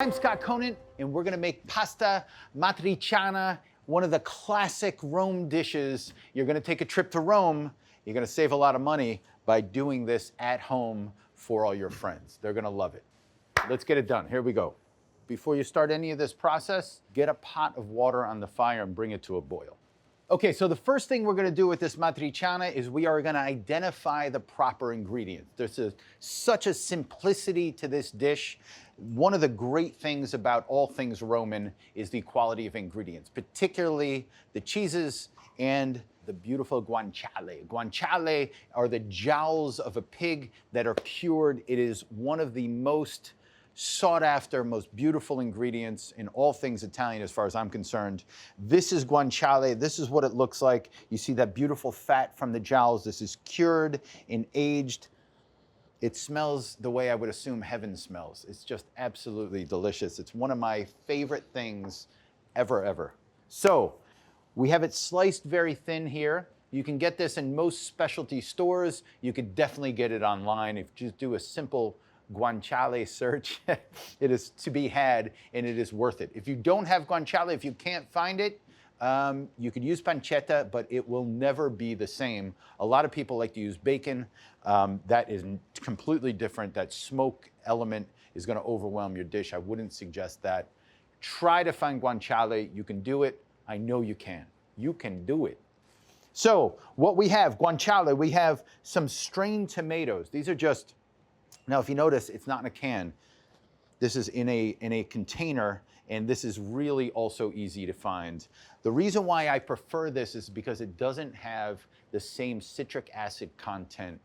I'm Scott Conant, and we're gonna make pasta matriciana, one of the classic Rome dishes. You're gonna take a trip to Rome, you're gonna save a lot of money by doing this at home for all your friends. They're gonna love it. Let's get it done, here we go. Before you start any of this process, get a pot of water on the fire and bring it to a boil. Okay, so the first thing we're gonna do with this matriciana is we are gonna identify the proper ingredients. There's such a simplicity to this dish. One of the great things about all things Roman is the quality of ingredients, particularly the cheeses and the beautiful guanciale. Guanciale are the jowls of a pig that are cured. It is one of the most sought after, most beautiful ingredients in all things Italian as far as I'm concerned. This is guanciale, this is what it looks like. You see that beautiful fat from the jowls. This is cured and aged. It smells the way I would assume heaven smells. It's just absolutely delicious. It's one of my favorite things ever. So we have it sliced very thin here. You can get this in most specialty stores. You could definitely get it online. If you just do a simple guanciale search, it is to be had and it is worth it. If you don't have guanciale, if you can't find it, you could use pancetta, but it will never be the same. A lot of people like to use bacon. That is completely different. That smoke element is going to overwhelm your dish. I wouldn't suggest that. Try to find guanciale. You can do it. I know you can. You can do it. So what we have, guanciale, we have some strained tomatoes. These are just, now if you notice, it's not in a can. This is in a container, and this is really also easy to find. The reason why I prefer this is because it doesn't have the same citric acid content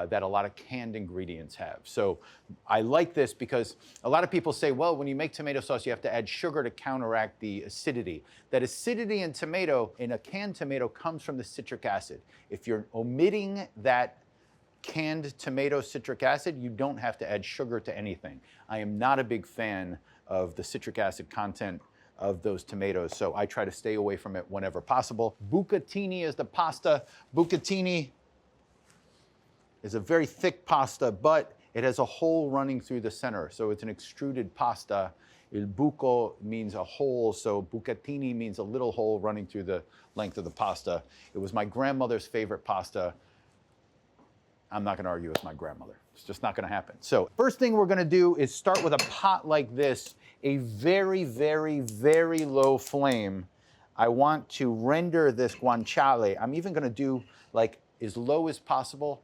that a lot of canned ingredients have. So I like this because a lot of people say, well, when you make tomato sauce, you have to add sugar to counteract the acidity. That acidity in tomato, in a canned tomato, comes from the citric acid. If you're omitting that canned tomato citric acid, you don't have to add sugar to anything. I am not a big fan of the citric acid content of those tomatoes, so I try to stay away from it whenever possible. Bucatini is the pasta. Bucatini is a very thick pasta, but it has a hole running through the center, so it's an extruded pasta. Il buco means a hole, so bucatini means a little hole running through the length of the pasta. It was my grandmother's favorite pasta. I'm not gonna argue with my grandmother. It's just not gonna happen. So first thing we're gonna do is start with a pot like this, a very low flame. I want to render this guanciale. I'm even gonna do like as low as possible,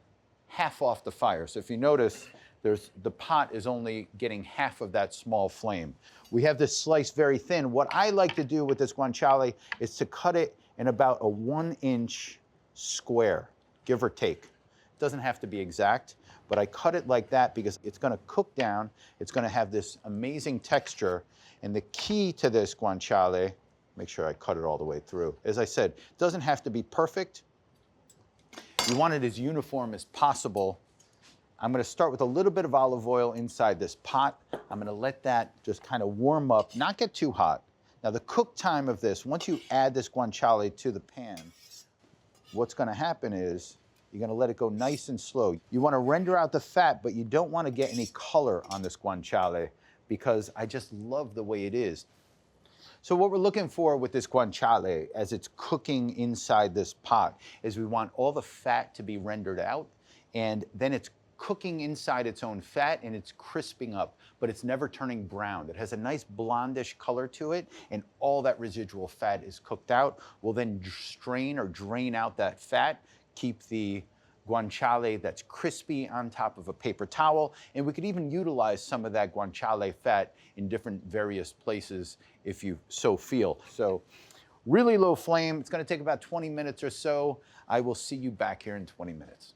half off the fire. So if you notice, the pot is only getting half of that small flame. We have this sliced very thin. What I like to do with this guanciale is to cut it in about a 1-inch square, give or take. Doesn't have to be exact, but I cut it like that because it's gonna cook down, it's gonna have this amazing texture, and the key to this guanciale, make sure I cut it all the way through. As I said, it doesn't have to be perfect. You want it as uniform as possible. I'm gonna start with a little bit of olive oil inside this pot. I'm gonna let that just kind of warm up, not get too hot. Now the cook time of this, once you add this guanciale to the pan, what's gonna happen is, you're gonna let it go nice and slow. You wanna render out the fat, but you don't wanna get any color on this guanciale because I just love the way it is. So what we're looking for with this guanciale as it's cooking inside this pot is we want all the fat to be rendered out, and then it's cooking inside its own fat and it's crisping up, but it's never turning brown. It has a nice blondish color to it, and all that residual fat is cooked out. We'll then strain or drain out that fat, keep the guanciale that's crispy on top of a paper towel, and we could even utilize some of that guanciale fat in different various places if you so feel. So really low flame. It's gonna take about 20 minutes or so. I will see you back here in 20 minutes.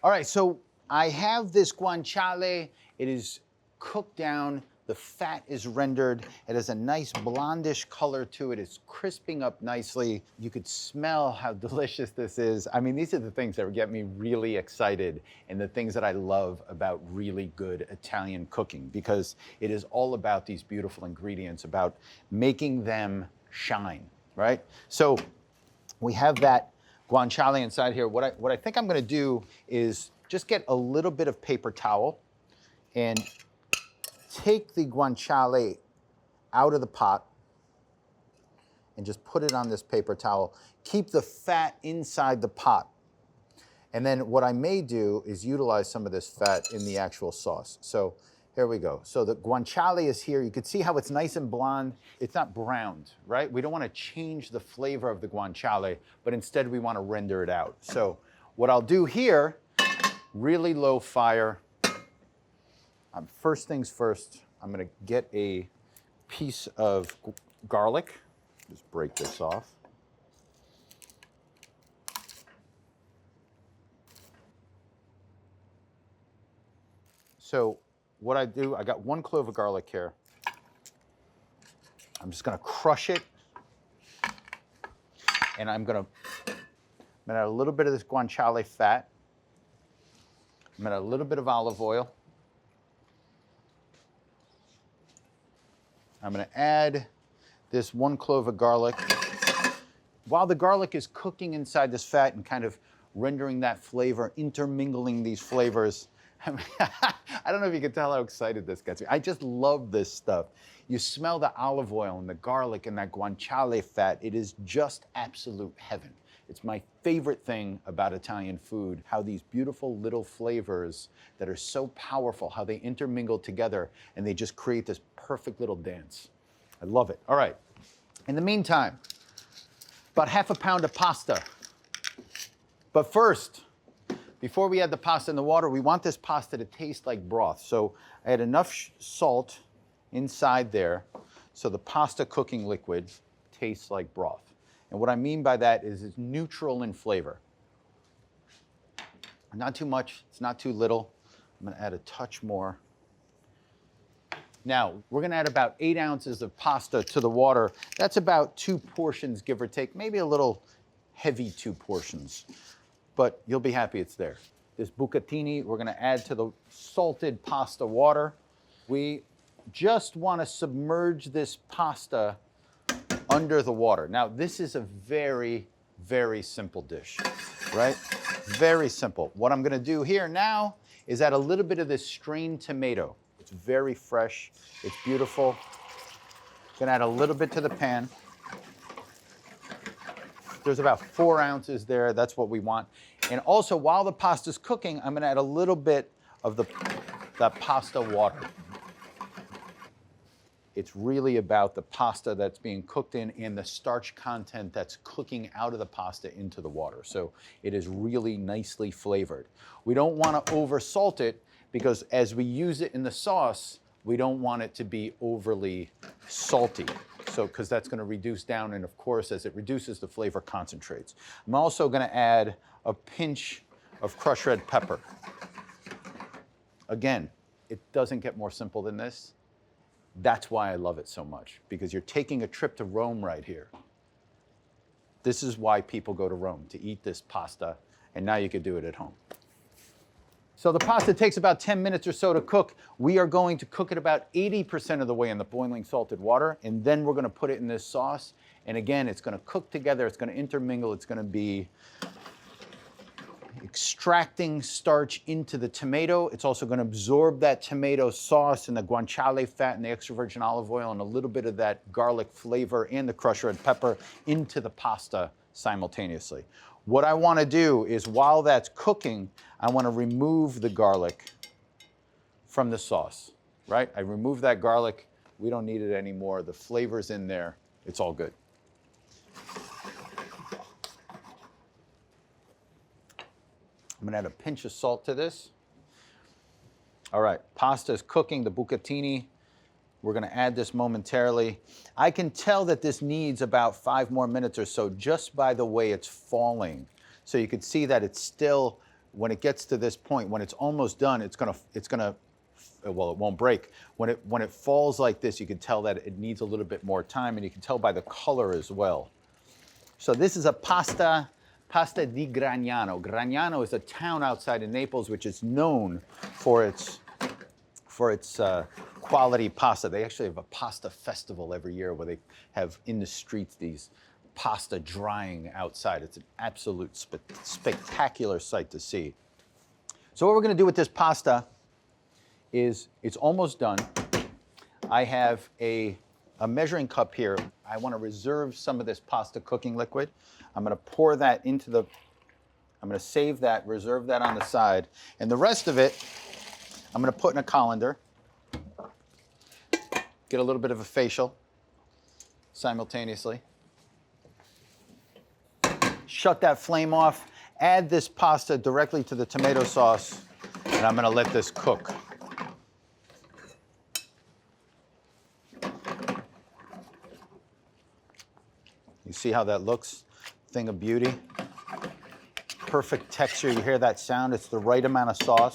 All right, so I have this guanciale. It is cooked down. The fat is rendered. It has a nice blondish color to it. It's crisping up nicely. You could smell how delicious this is. I mean, these are the things that get me really excited and the things that I love about really good Italian cooking, because it is all about these beautiful ingredients, about making them shine, right? So we have that guanciale inside here. What I think I'm gonna do is just get a little bit of paper towel and take the guanciale out of the pot and just put it on this paper towel. Keep the fat inside the pot. And then what I may do is utilize some of this fat in the actual sauce. So here we go. So the guanciale is here. You can see how it's nice and blonde. It's not browned, right? We don't want to change the flavor of the guanciale, but instead we want to render it out. So what I'll do here, really low fire. First things first, I'm going to get a piece of garlic. Just break this off. So what I do, I got 1 clove of garlic here. I'm just going to crush it. And I'm going to add a little bit of this guanciale fat. I'm going to add a little bit of olive oil. I'm going to add this 1 clove of garlic. While the garlic is cooking inside this fat and kind of rendering that flavor, intermingling these flavors, I don't know if you can tell how excited this gets me. I just love this stuff. You smell the olive oil and the garlic and that guanciale fat. It is just absolute heaven. It's my favorite thing about Italian food, how these beautiful little flavors that are so powerful, how they intermingle together and they just create this perfect little dance. I love it. All right. In the meantime, about half a pound of pasta. But first, before we add the pasta in the water, we want this pasta to taste like broth. So I had enough salt inside there so the pasta cooking liquid tastes like broth. And what I mean by that is it's neutral in flavor. Not too much, it's not too little. I'm gonna add a touch more. Now, we're gonna add about 8 ounces of pasta to the water. That's about 2 portions, give or take, maybe a little heavy 2 portions. But you'll be happy it's there. This bucatini, we're gonna add to the salted pasta water. We just wanna submerge this pasta under the water. Now, this is a very, very simple dish, right? Very simple. What I'm gonna do here now is add a little bit of this strained tomato. It's very fresh, it's beautiful. Gonna add a little bit to the pan. There's about 4 ounces there, that's what we want. And also, while the pasta's cooking, I'm gonna add a little bit of the pasta water. It's really about the pasta that's being cooked in and the starch content that's cooking out of the pasta into the water. So it is really nicely flavored. We don't want to over salt it because as we use it in the sauce, we don't want it to be overly salty. So, because that's going to reduce down, and of course, as it reduces, the flavor concentrates. I'm also going to add a pinch of crushed red pepper. Again, it doesn't get more simple than this. That's why I love it so much, because you're taking a trip to Rome right here. This is why people go to Rome, to eat this pasta, and now you could do it at home. So the pasta takes about 10 minutes or so to cook. We are going to cook it about 80% of the way in the boiling salted water, and then we're going to put it in this sauce. And again, it's going to cook together, it's going to intermingle, it's going to be extracting starch into the tomato. It's also going to absorb that tomato sauce and the guanciale fat and the extra virgin olive oil and a little bit of that garlic flavor and the crushed red pepper into the pasta simultaneously. What I want to do is, while that's cooking, I want to remove the garlic from the sauce, right? I remove that garlic. We don't need it anymore. The flavor's in there. It's all good. I'm gonna add a pinch of salt to this. All right, pasta is cooking, the bucatini. We're gonna add this momentarily. I can tell that this needs about 5 more minutes or so just by the way it's falling. So you can see that it's still, when it gets to this point, when it's almost done, it's gonna, well, it won't break. When it falls like this, you can tell that it needs a little bit more time, and you can tell by the color as well. So this is a pasta di Gragnano. Gragnano is a town outside of Naples which is known for its quality pasta. They actually have a pasta festival every year where they have in the streets these pasta drying outside. It's an absolute spectacular sight to see. So what we're going to do with this pasta is, it's almost done. I have a measuring cup here. I want to reserve some of this pasta cooking liquid. I'm going to pour that into the, I'm going to save that, reserve that on the side. And the rest of it, I'm going to put in a colander. Get a little bit of a facial simultaneously. Shut that flame off. Add this pasta directly to the tomato sauce. And I'm going to let this cook. You see how that looks? Thing of beauty. Perfect texture. You hear that sound? It's the right amount of sauce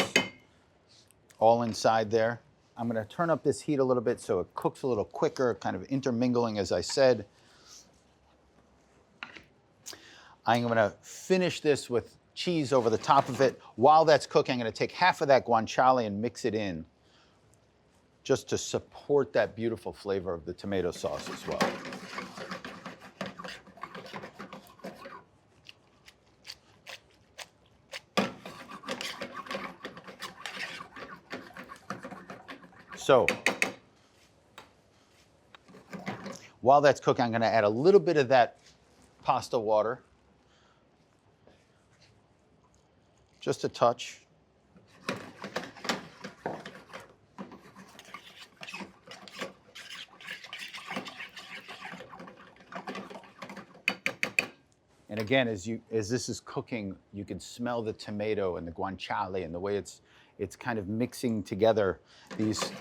all inside there. I'm going to turn up this heat a little bit so it cooks a little quicker, kind of intermingling, as I said. I'm going to finish this with cheese over the top of it. While that's cooking, I'm going to take half of that guanciale and mix it in just to support that beautiful flavor of the tomato sauce as well. So, while that's cooking, I'm going to add a little bit of that pasta water. Just a touch. And again, as this is cooking, you can smell the tomato and the guanciale and the way it's kind of mixing together these,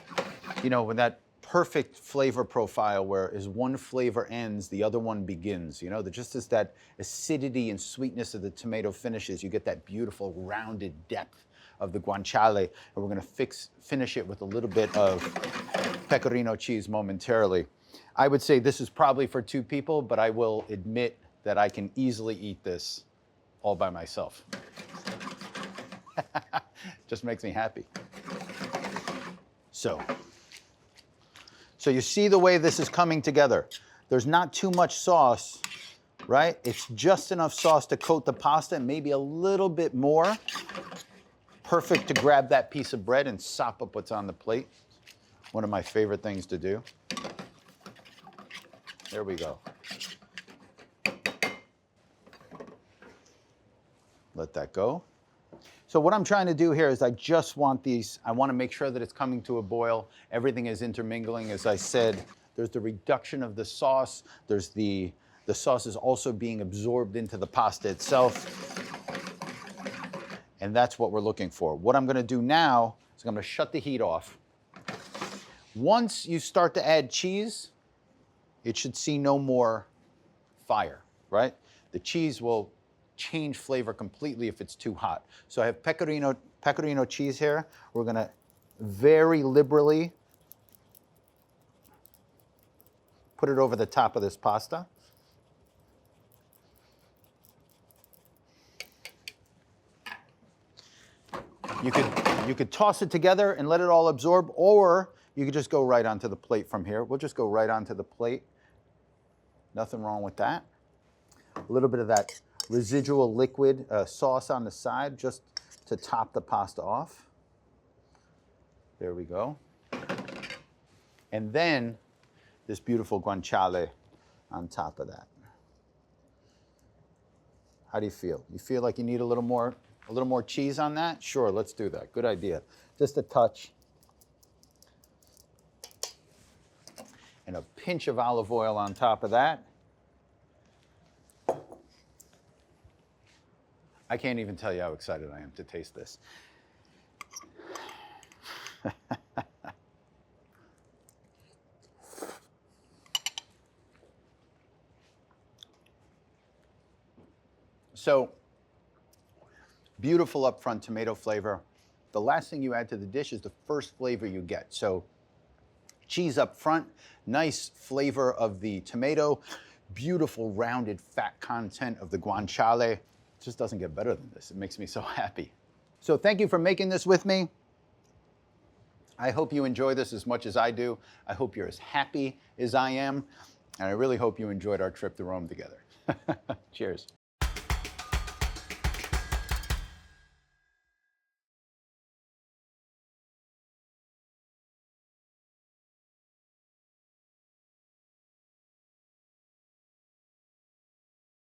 you know, when that perfect flavor profile where as one flavor ends, the other one begins. You know, just as that acidity and sweetness of the tomato finishes, you get that beautiful rounded depth of the guanciale. And we're going to finish it with a little bit of pecorino cheese momentarily. I would say this is probably for 2 people, but I will admit that I can easily eat this all by myself. Just makes me happy. So you see the way this is coming together. There's not too much sauce, right? It's just enough sauce to coat the pasta, maybe a little bit more. Perfect to grab that piece of bread and sop up what's on the plate. One of my favorite things to do. There we go. Let that go. So what I'm trying to do here is I just want these, I want to make sure that it's coming to a boil. Everything is intermingling. As I said, there's the reduction of the sauce. There's the sauce is also being absorbed into the pasta itself. And that's what we're looking for. What I'm going to do now is I'm going to shut the heat off. Once you start to add cheese, it should see no more fire, right? The cheese will change flavor completely if it's too hot. So I have pecorino cheese here. We're going to very liberally put it over the top of this pasta. You could toss it together and let it all absorb, or you could just go right onto the plate from here. We'll just go right onto the plate. Nothing wrong with that. A little bit of that residual liquid sauce on the side just to top the pasta off. There we go. And then this beautiful guanciale on top of that. How do you feel? You feel like you need a little more cheese on that? Sure, let's do that. Good idea. Just a touch. And a pinch of olive oil on top of that. I can't even tell you how excited I am to taste this. So, beautiful upfront tomato flavor. The last thing you add to the dish is the first flavor you get. So, cheese up front, nice flavor of the tomato, beautiful rounded fat content of the guanciale. It just doesn't get better than this. It makes me so happy. So thank you for making this with me. I hope you enjoy this as much as I do. I hope you're as happy as I am. And I really hope you enjoyed our trip to Rome together. Cheers.